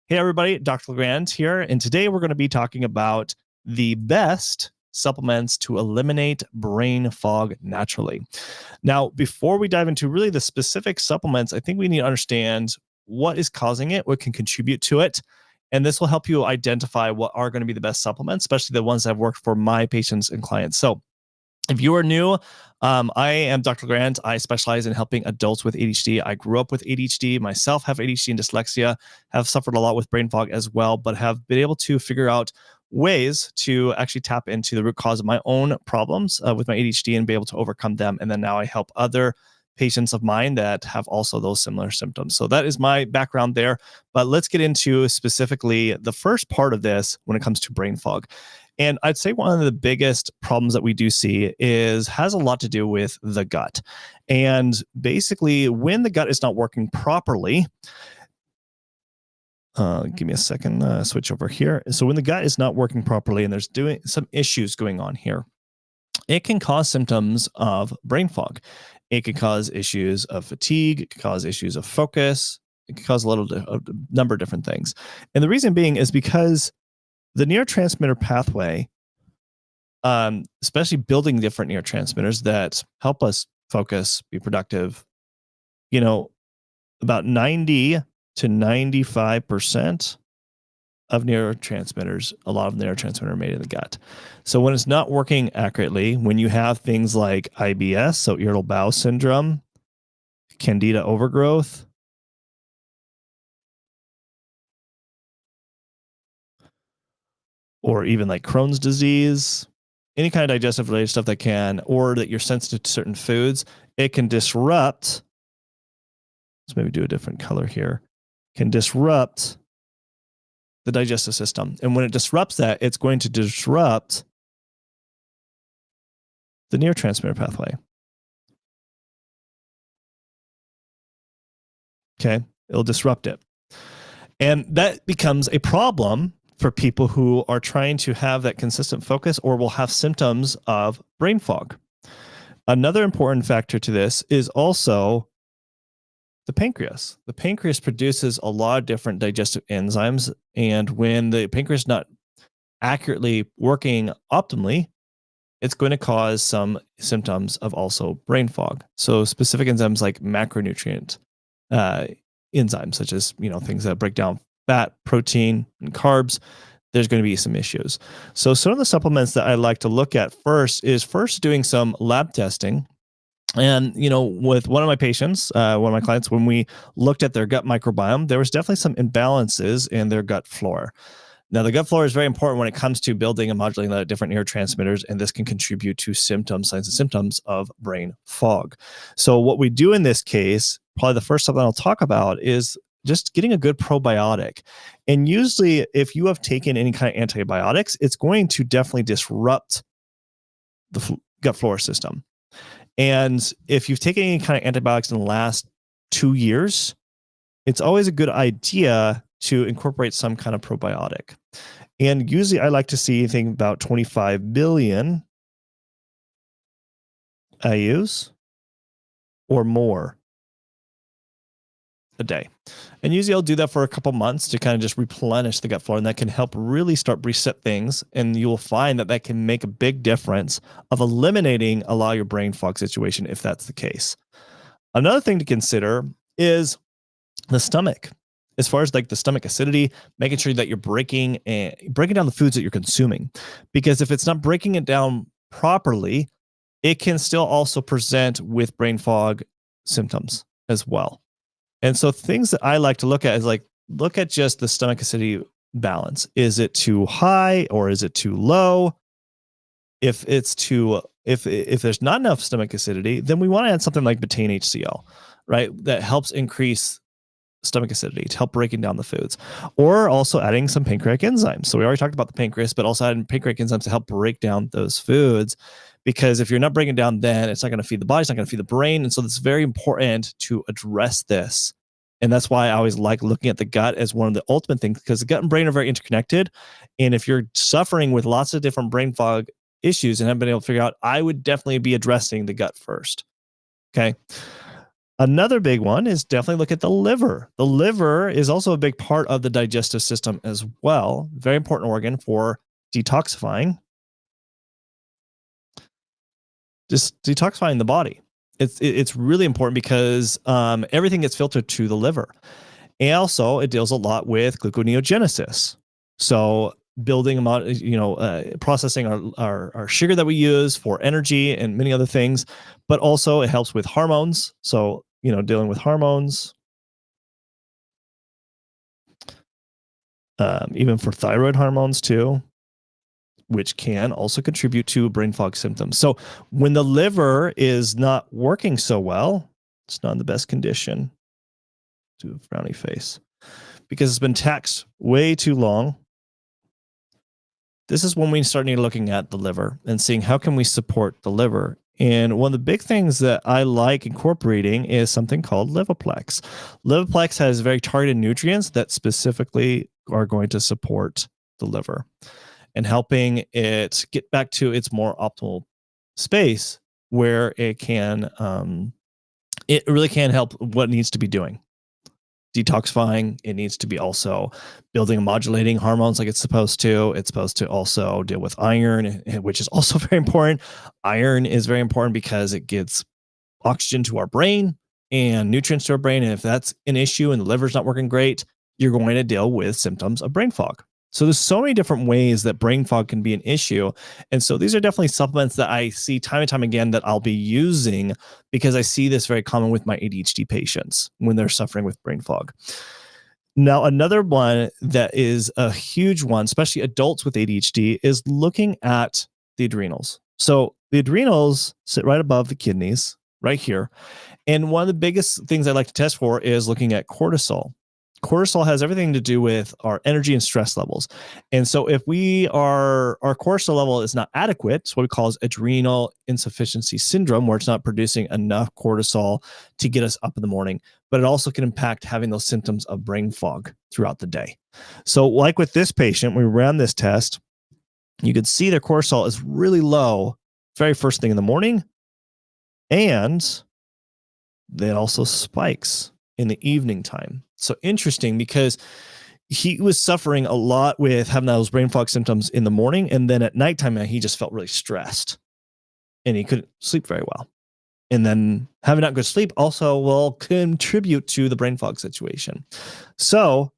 Hey, everybody, Dr. Legrand here. And today we're going to be talking about the best supplements to eliminate brain fog naturally. Now, before we dive into really the specific supplements, I think we need to understand what is causing it, what can contribute to it. And this will help you identify what are going to be the best supplements, especially the ones that have worked for my patients and clients. So, if you are new, I am Dr. Grant. I specialize in helping adults with ADHD. I grew up with ADHD, myself have ADHD and dyslexia, have suffered a lot with brain fog as well, but have been able to figure out ways to actually tap into the root cause of my own problems with my ADHD and be able to overcome them. And then now I help other patients of mine that have also those similar symptoms. So that is my background there. But let's get into specifically the first part of this when it comes to brain fog. And I'd say one of the biggest problems that we do see has a lot to do with the gut. And basically, when the gut is not working properly, give me a second, switch over here. So when the gut is not working properly and there's doing some issues going on here, it can cause symptoms of brain fog. It can cause issues of fatigue. It can cause issues of focus. It can cause a number of different things. And the reason being is because the neurotransmitter pathway, especially building different neurotransmitters that help us focus, be productive, about 90 to 95% of neurotransmitters, a lot of neurotransmitters are made in the gut. So when it's not working accurately, when you have things like IBS, so irritable bowel syndrome, candida overgrowth, or even like Crohn's disease, any kind of digestive related stuff that can, or that you're sensitive to certain foods, it can disrupt. Let's maybe do a different color here. Can disrupt the digestive system. And when it disrupts that, it's going to disrupt the neurotransmitter pathway. Okay. It'll disrupt it. And that becomes a problem for people who are trying to have that consistent focus or will have symptoms of brain fog. Another important factor to this is also the pancreas. The pancreas produces a lot of different digestive enzymes. And when the pancreas is not accurately working optimally, it's going to cause some symptoms of also brain fog. So specific enzymes like macronutrient enzymes, such as things that break down fat, protein, and carbs, there's going to be some issues. So some of the supplements that I like to look at first is doing some lab testing. And, with one of my patients, one of my clients, when we looked at their gut microbiome, there was definitely some imbalances in their gut flora. Now, the gut flora is very important when it comes to building and modulating the different neurotransmitters, and this can contribute to signs and symptoms of brain fog. So what we do in this case, probably the first something I'll talk about is just getting a good probiotic. And usually if you have taken any kind of antibiotics, it's going to definitely disrupt the gut flora system. And if you've taken any kind of antibiotics in the last 2 years, it's always a good idea to incorporate some kind of probiotic. And usually I like to see anything about 25 billion IUs or more a day. And usually I'll do that for a couple months to kind of just replenish the gut flora, and that can help really start reset things. And you'll find that can make a big difference of eliminating a lot of your brain fog situation if that's the case. Another thing to consider is the stomach. As far as like the stomach acidity, making sure that you're breaking down the foods that you're consuming. Because if it's not breaking it down properly, it can still also present with brain fog symptoms as well. And so things that I like to look at is look at just the stomach acidity balance. Is it too high or is it too low? If there's not enough stomach acidity, then we want to add something like betaine HCl, right? That helps increase stomach acidity to help breaking down the foods, or also adding some pancreatic enzymes. So we already talked about the pancreas, but also adding pancreatic enzymes to help break down those foods. Because if you're not breaking down, then it's not going to feed the body, it's not going to feed the brain. And so it's very important to address this. And that's why I always like looking at the gut as one of the ultimate things, because the gut and brain are very interconnected. And if you're suffering with lots of different brain fog issues and haven't been able to figure out, I would definitely be addressing the gut first. Okay. Another big one is definitely look at the liver. The liver is also a big part of the digestive system as well. Very important organ for detoxifying, just detoxifying the body. It's really important because everything gets filtered to the liver. And also, it deals a lot with gluconeogenesis. So building processing our sugar that we use for energy and many other things, but also it helps with hormones. So, dealing with hormones, even for thyroid hormones too, which can also contribute to brain fog symptoms. So when the liver is not working so well, it's not in the best condition. Do a frowny face because it's been taxed way too long. This is when we start looking at the liver and seeing how can we support the liver. And one of the big things that I like incorporating is something called Livoplex. Livoplex has very targeted nutrients that specifically are going to support the liver and helping it get back to its more optimal space where it really can help what it needs to be doing. Detoxifying, it needs to be also building and modulating hormones like it's supposed to. It's supposed to also deal with iron, which is also very important. Iron is very important because it gets oxygen to our brain and nutrients to our brain. And if that's an issue and the liver's not working great, you're going to deal with symptoms of brain fog. So there's so many different ways that brain fog can be an issue. And so these are definitely supplements that I see time and time again that I'll be using because I see this very common with my ADHD patients when they're suffering with brain fog. Now, another one that is a huge one, especially adults with ADHD, is looking at the adrenals. So the adrenals sit right above the kidneys, right here. And one of the biggest things I like to test for is looking at cortisol. Cortisol has everything to do with our energy and stress levels. And so if our cortisol level is not adequate, it's what we call adrenal insufficiency syndrome, where it's not producing enough cortisol to get us up in the morning, but it also can impact having those symptoms of brain fog throughout the day. So like with this patient, we ran this test, you could see their cortisol is really low very first thing in the morning, and it also spikes in the evening time. So interesting because he was suffering a lot with having those brain fog symptoms in the morning. And then at nighttime, he just felt really stressed and he couldn't sleep very well. And then having not good sleep also will contribute to the brain fog situation. So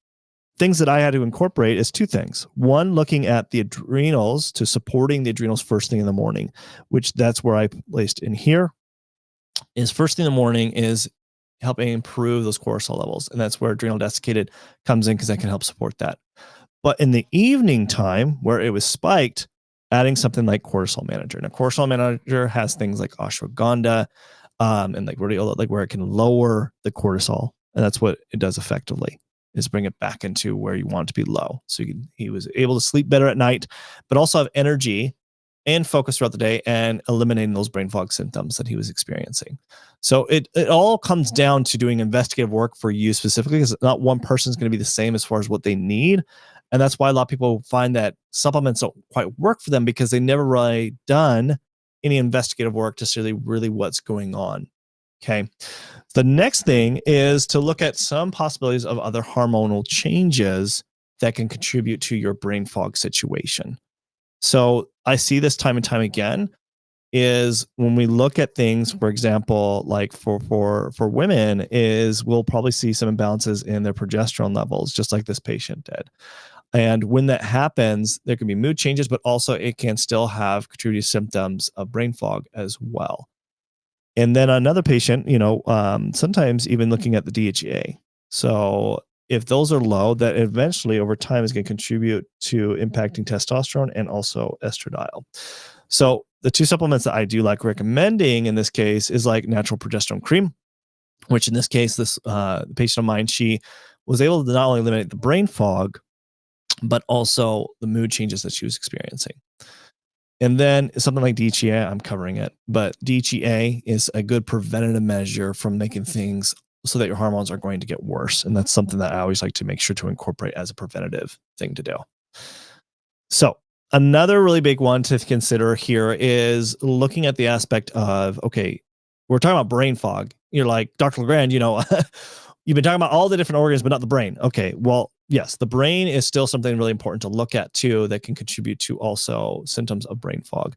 things that I had to incorporate is two things. One, looking at the adrenals to supporting the adrenals first thing in the morning, which that's where I placed in here, is first thing in the morning is helping improve those cortisol levels. And that's where adrenal desiccated comes in because that can help support that. But in the evening time where it was spiked, adding something like cortisol manager. Now, cortisol manager has things like ashwagandha and like rhodiola, like where it can lower the cortisol. And that's what it does effectively, is bring it back into where you want it to be low. So he was able to sleep better at night, but also have energy and focus throughout the day and eliminating those brain fog symptoms that he was experiencing. So it all comes down to doing investigative work for you specifically, because not one person is going to be the same as far as what they need. And that's why a lot of people find that supplements don't quite work for them because they never really done any investigative work to see really what's going on. Okay. The next thing is to look at some possibilities of other hormonal changes that can contribute to your brain fog situation. So I see this time and time again is when we look at things, for example, like for women, is we'll probably see some imbalances in their progesterone levels, just like this patient did. And when that happens, there can be mood changes, but also it can still have contributing symptoms of brain fog as well. And then another patient, sometimes even looking at the DHEA. So if those are low, that eventually over time is going to contribute to impacting testosterone and also estradiol. So the two supplements that I do like recommending in this case is like natural progesterone cream, which in this case, this patient of mine, she was able to not only eliminate the brain fog, but also the mood changes that she was experiencing. And then something like DHEA, I'm covering it, but DHEA is a good preventative measure from making things so that your hormones are going to get worse. And that's something that I always like to make sure to incorporate as a preventative thing to do. So another really big one to consider here is looking at the aspect of, okay, we're talking about brain fog. you're like, Dr. Legrand, you've been talking about all the different organs, but not the brain. Okay, well, yes, the brain is still something really important to look at too, that can contribute to also symptoms of brain fog.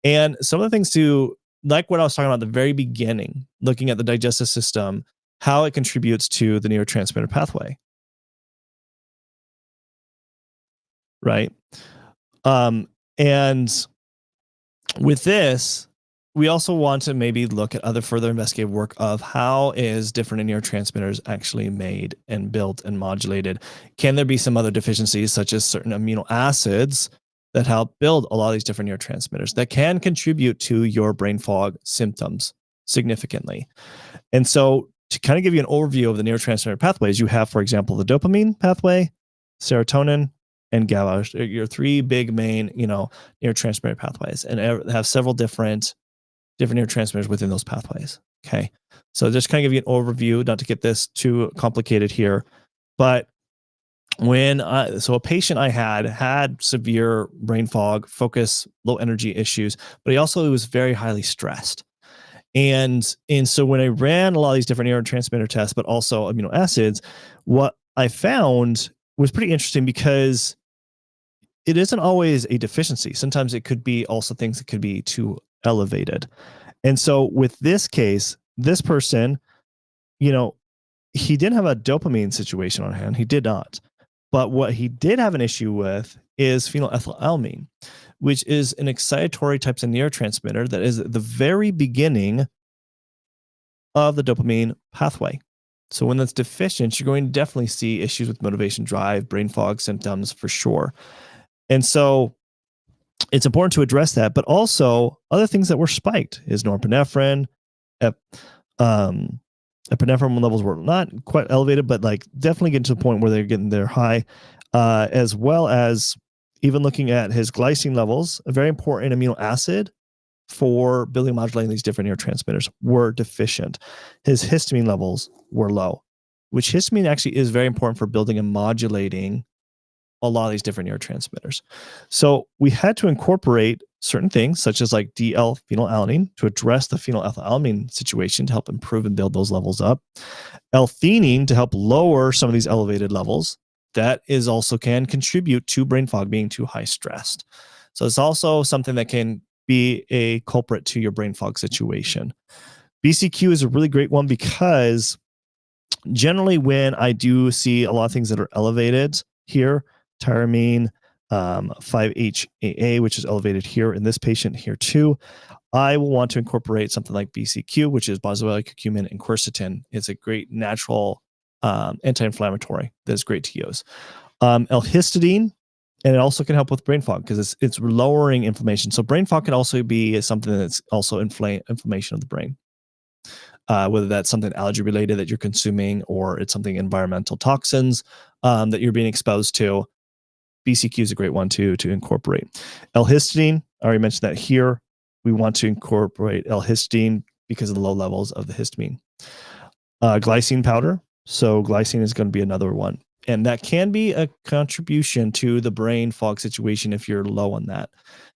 And some of the things to, like what I was talking about at the very beginning, looking at the digestive system, how it contributes to the neurotransmitter pathway, right? And with this, we also want to maybe look at other further investigative work of how is different neurotransmitters actually made and built and modulated. Can there be some other deficiencies, such as certain amino acids that help build a lot of these different neurotransmitters that can contribute to your brain fog symptoms significantly? And so to kind of give you an overview of the neurotransmitter pathways, you have, for example, the dopamine pathway, serotonin, and GABA, your three big main, neurotransmitter pathways, and have several different neurotransmitters within those pathways. Okay. So just kind of give you an overview, not to get this too complicated here, but so a patient I had severe brain fog, focus, low energy issues, but he also was very highly stressed. And so when I ran a lot of these different neurotransmitter tests, but also amino acids, what I found was pretty interesting, because it isn't always a deficiency. Sometimes it could be also things that could be too elevated. And so with this case, this person, he didn't have a dopamine situation on hand. He did not. But what he did have an issue with is phenylethylamine, which is an excitatory type of neurotransmitter that is at the very beginning of the dopamine pathway. So when that's deficient, you're going to definitely see issues with motivation, drive, brain fog symptoms for sure. And so it's important to address that, but also other things that were spiked is norepinephrine. Epinephrine levels were not quite elevated, but like definitely getting to the point where they're getting their high, as well as even looking at his glycine levels, a very important amino acid for building and modulating these different neurotransmitters, were deficient. His histamine levels were low, which histamine actually is very important for building and modulating a lot of these different neurotransmitters. So we had to incorporate certain things, such as like DL-phenylalanine, to address the phenylethylamine situation to help improve and build those levels up. L-theanine to help lower some of these elevated levels. That is also can contribute to brain fog, being too high stressed. So it's also something that can be a culprit to your brain fog situation. BCQ is a really great one, because generally when I do see a lot of things that are elevated here, tyramine, 5-HAA, which is elevated here in this patient here too, I will want to incorporate something like BCQ, which is boswellia, curcumin, and quercetin. It's a great natural anti-inflammatory that is great to use. L-histidine, and it also can help with brain fog because it's lowering inflammation. So brain fog can also be something that's also inflammation of the brain. Whether that's something allergy related that you're consuming, or it's something environmental toxins that you're being exposed to. BCQ is a great one to incorporate. L-histidine, I already mentioned that here. We want to incorporate L-histidine because of the low levels of the histamine. Glycine powder. So glycine is going to be another one. And that can be a contribution to the brain fog situation if you're low on that.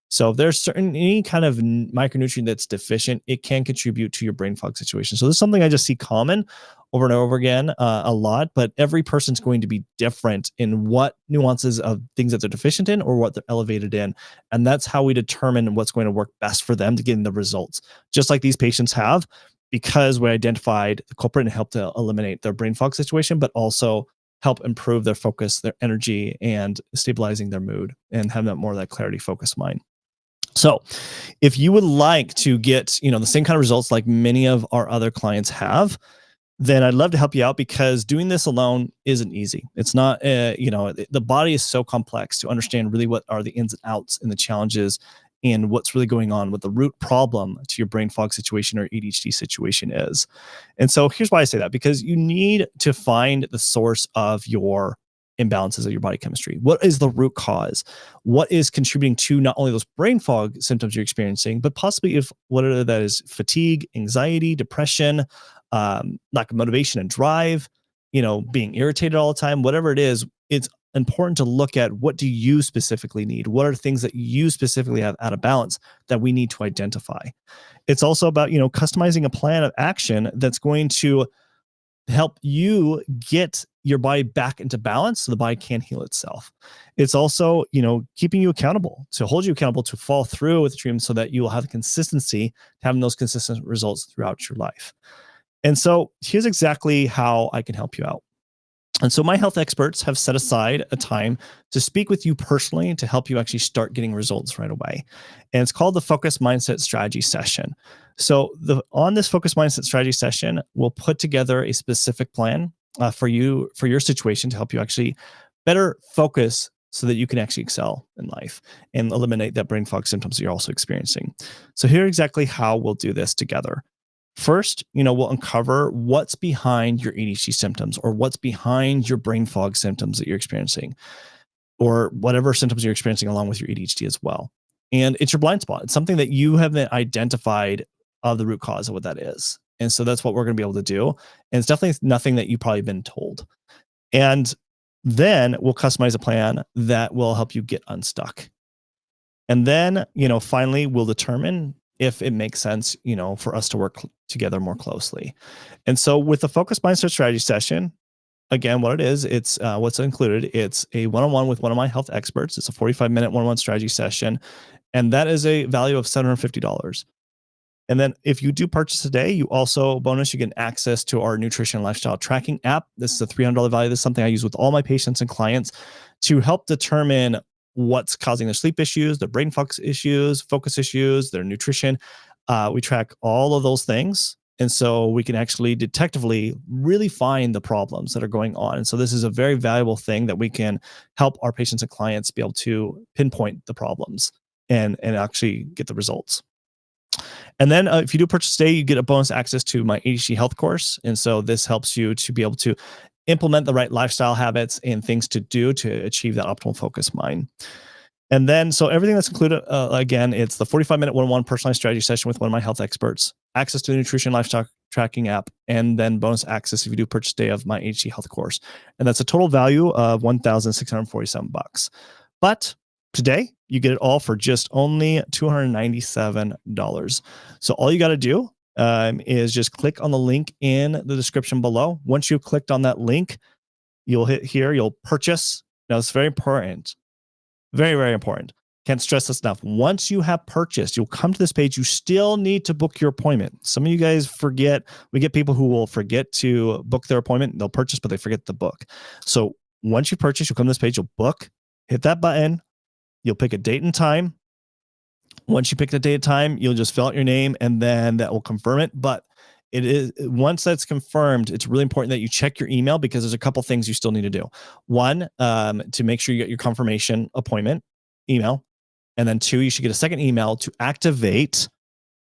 So if there's any kind of micronutrient that's deficient, it can contribute to your brain fog situation. So this is something I just see common over and over again a lot, but every person's going to be different in what nuances of things that they're deficient in or what they're elevated in. And that's how we determine what's going to work best for them to get in the results, just like these patients have, because we identified the culprit and helped to eliminate their brain fog situation, but also help improve their focus, their energy, and stabilizing their mood and having that more of that clarity, focus mind. So if you would like to get, the same kind of results like many of our other clients have, then I'd love to help you out, because doing this alone isn't easy. It's not, the body is so complex to understand really what are the ins and outs and the challenges and what's really going on, what the root problem to your brain fog situation or ADHD situation is. And so here's why I say that, because you need to find the source of your imbalances of your body chemistry. What is the root cause? What is contributing to not only those brain fog symptoms you're experiencing, but possibly whether that is fatigue, anxiety, depression, lack of motivation and drive, being irritated all the time, whatever it is, it's important to look at what do you specifically need? What are things that you specifically have out of balance that we need to identify? It's also about, customizing a plan of action that's going to help you get your body back into balance so the body can heal itself. It's also, keeping you accountable, to hold you accountable to follow through with the treatment so that you will have the consistency, having those consistent results throughout your life. And so here's exactly how I can help you out. And so my health experts have set aside a time to speak with you personally to help you actually start getting results right away. And it's called the Focus Mindset Strategy Session. So on this Focus Mindset Strategy Session, we'll put together a specific plan for you, for your situation, to help you actually better focus so that you can actually excel in life and eliminate that brain fog symptoms that you're also experiencing. So here's exactly how we'll do this together. First, we'll uncover what's behind your ADHD symptoms, or what's behind your brain fog symptoms that you're experiencing, or whatever symptoms you're experiencing along with your ADHD as well. And it's your blind spot. It's something that you haven't identified of the root cause of what that is. And so that's what we're going to be able to do. And it's definitely nothing that you've probably been told. And then we'll customize a plan that will help you get unstuck. And then, finally, we'll determine if it makes sense, for us to work together more closely. And so with the Focus Mindset Strategy Session, again, what it is, it's what's included. It's a one-on-one with one of my health experts. It's a 45-minute one-on-one strategy session. And that is a value of $750. And then if you do purchase today, you get access to our nutrition and lifestyle tracking app. This is a $300 value. This is something I use with all my patients and clients to help determine what's causing their sleep issues, their brain focus issues, their nutrition. We track all of those things. And so we can actually detectively really find the problems that are going on. And so this is a very valuable thing that we can help our patients and clients be able to pinpoint the problems and actually get the results. And then if you do purchase today, you get a bonus access to my ADHD health course. And so this helps you to be able to implement the right lifestyle habits and things to do to achieve that optimal focus mind. And then, so everything that's included, again, it's the 45-minute one-on-one personalized strategy session with one of my health experts, access to the nutrition lifestyle tracking app, and then bonus access if you do purchase day of my ADHD health course. And that's a total value of $1,647. But today, you get it all for just only $297. So all you got to do is just click on the link in the description below. Once you've clicked on that link, you'll hit here, you'll purchase. Now, it's very important. Very, very important. Can't stress this enough. Once you have purchased, you'll come to this page. You still need to book your appointment. Some of you guys forget. We get people who will forget to book their appointment. They'll purchase, but they forget to book. So once you purchase, you'll come to this page, you'll book, hit that button. You'll pick a date and time. Once you pick the date and time, you'll just fill out your name, and then that will confirm it. But it is, once that's confirmed, it's really important that you check your email, because there's a couple things you still need to do. One, to make sure you get your confirmation appointment email. And then two, you should get a second email to activate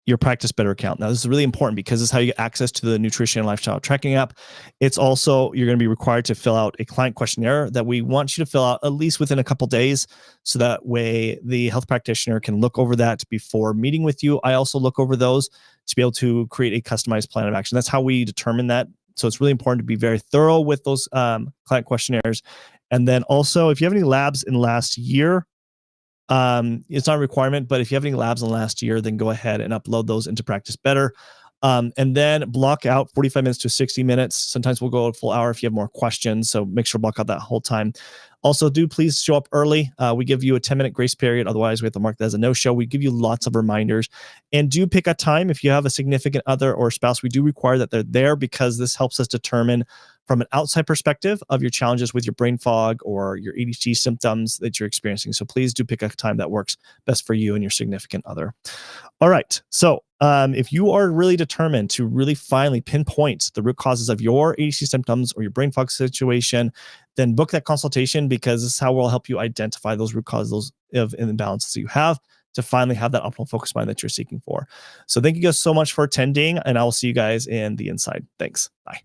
your Practice Better account. Now, this is really important because this is how you get access to the nutrition and lifestyle tracking app. It's also, you're going to be required to fill out a client questionnaire that we want you to fill out at least within a couple days. So that way the health practitioner can look over that before meeting with you. I also look over those to be able to create a customized plan of action. That's how we determine that. So it's really important to be very thorough with those client questionnaires. And then also, if you have any labs in the last year, it's not a requirement, but if you have any labs in the last year, then go ahead and upload those into Practice Better. And then block out 45 minutes to 60 minutes. Sometimes we'll go a full hour if you have more questions. So make sure to block out that whole time. Also, do please show up early. We give you a 10-minute grace period. Otherwise, we have to mark that as a no-show. We give you lots of reminders. And do pick a time. If you have a significant other or spouse, we do require that they're there, because this helps us determine from an outside perspective of your challenges with your brain fog or your ADHD symptoms that you're experiencing. So please do pick a time that works best for you and your significant other. All right. So if you are really determined to really finally pinpoint the root causes of your ADHD symptoms or your brain fog situation, then book that consultation, because this is how we'll help you identify those root causes of imbalances that you have to finally have that optimal focus mind that you're seeking for. So thank you guys so much for attending, and I will see you guys in the inside. Thanks. Bye.